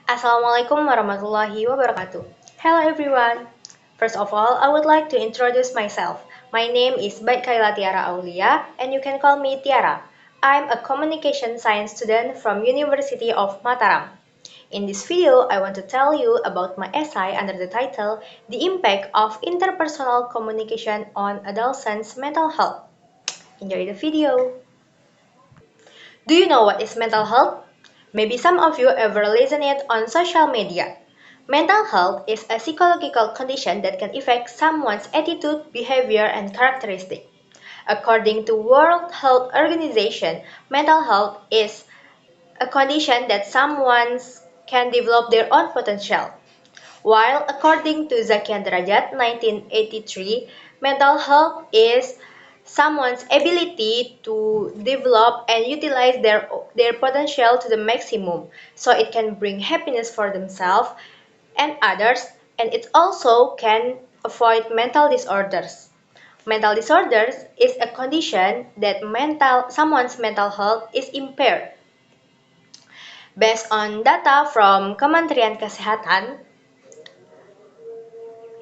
Assalamualaikum warahmatullahi wabarakatuh. Hello everyone. First of all, I would like to introduce myself. My name is Baikaila Tiara Aulia and you can call me Tiara. I'm a communication science student from University of Mataram. In this video, I want to tell you about my essay under the title The Impact of Interpersonal Communication on Adolescents' Mental Health. Enjoy the video. Do you know what is mental health? Maybe some of you ever listened it on social media. Mental health is a psychological condition that can affect someone's attitude, behavior, and characteristic. According to World Health Organization, mental health is a condition that someone can develop their own potential. While according to Zakian Derajat 1983, mental health is someone's ability to develop and utilize their potential to the maximum so it can bring happiness for themselves and others, and it also can avoid mental disorders. Mental disorders is a condition that someone's mental health is impaired. Based on data from Kementerian Kesehatan,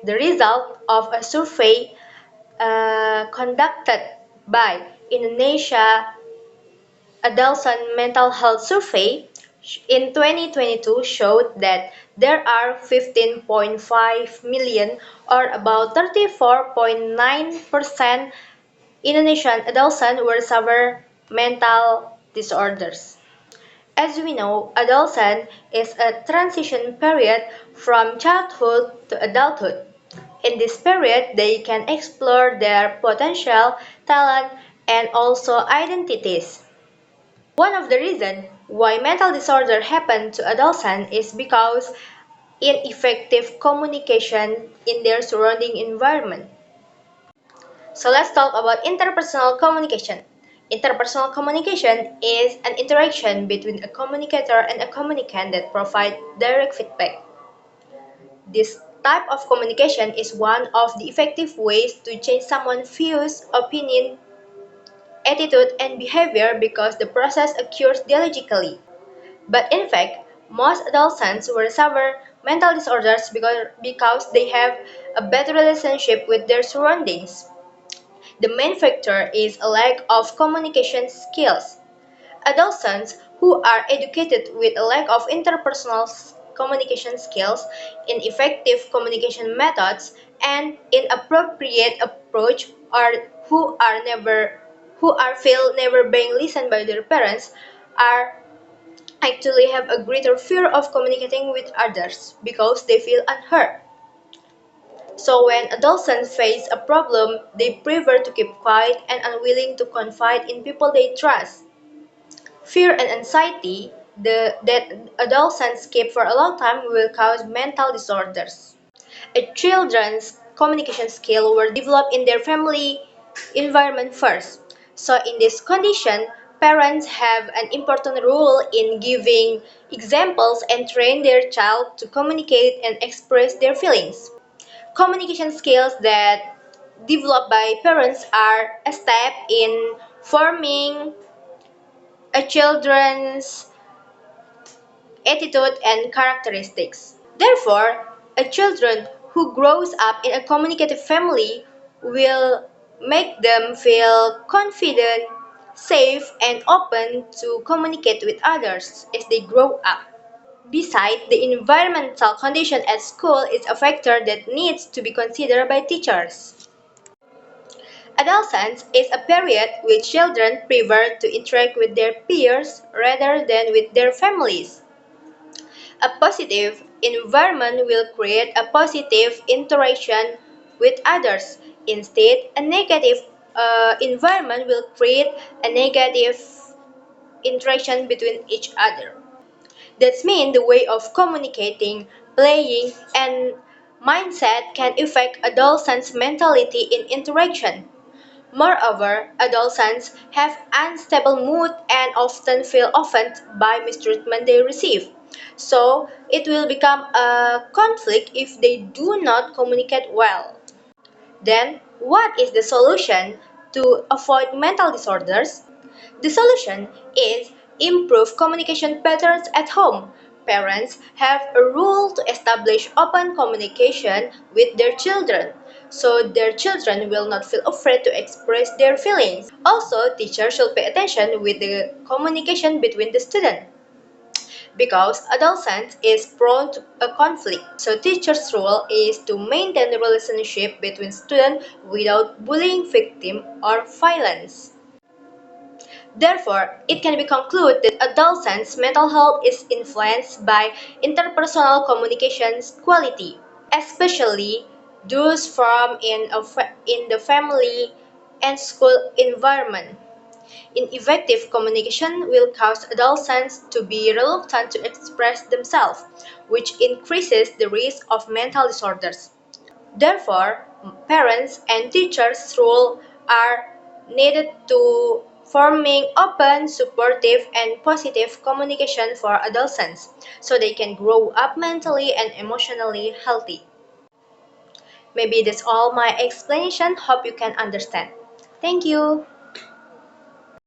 the result of a survey conducted by Indonesia Adolescent Mental Health Survey in 2022 showed that there are 15.5 million or about 34.9% Indonesian adolescents who suffer mental disorders. As we know, adolescence is a transition period from childhood to adulthood. In this period, they can explore their potential, talent, and also identities. One of the reasons why mental disorder happen to adolescents is because ineffective communication in their surrounding environment. So let's talk about interpersonal communication. Interpersonal communication is an interaction between a communicator and a communicant that provide direct feedback. This type of communication is one of the effective ways to change someone's views, opinion, attitude, and behavior because the process occurs dialogically. But in fact, most adolescents will suffer mental disorders because they have a bad relationship with their surroundings. The main factor is a lack of communication skills. Adolescents who are educated with a lack of interpersonal communication skills, ineffective communication methods, and inappropriate approach, or who are feel never being listened by their parents, are actually have a greater fear of communicating with others because they feel unheard. So when adolescents face a problem, they prefer to keep quiet and unwilling to confide in people they trust. Fear and anxiety that adolescents keep for a long time will cause mental disorders. A children's communication skill were developed in their family environment first. So in this condition, parents have an important role in giving examples and train their child to communicate and express their feelings. Communication skills that developed by parents are a step in forming a children's attitude and characteristics. Therefore, a children who grows up in a communicative family will make them feel confident, safe, and open to communicate with others as they grow up. Besides, the environmental condition at school is a factor that needs to be considered by teachers. Adolescence is a period which children prefer to interact with their peers rather than with their families. A positive environment will create a positive interaction with others. Instead, a negative environment will create a negative interaction between each other. That means the way of communicating, playing, and mindset can affect adolescents' mentality in interaction. Moreover, adolescents have unstable mood and often feel offended by mistreatment they receive. So, it will become a conflict if they do not communicate well. Then, what is the solution to avoid mental disorders? The solution is improve communication patterns at home. Parents have a role to establish open communication with their children, so their children will not feel afraid to express their feelings. Also, teachers should pay attention with the communication between the student because adolescence is prone to a conflict. So teacher's role is to maintain the relationship between students without bullying victim or violence. Therefore, it can be concluded that adolescents' mental health is influenced by interpersonal communications quality, especially those from in the family and school environment. Ineffective communication will cause adolescents to be reluctant to express themselves, which increases the risk of mental disorders. Therefore, parents and teachers' role are needed to forming open, supportive, and positive communication for adolescents so they can grow up mentally and emotionally healthy. Maybe that's all my explanation. Hope you can understand. Thank you.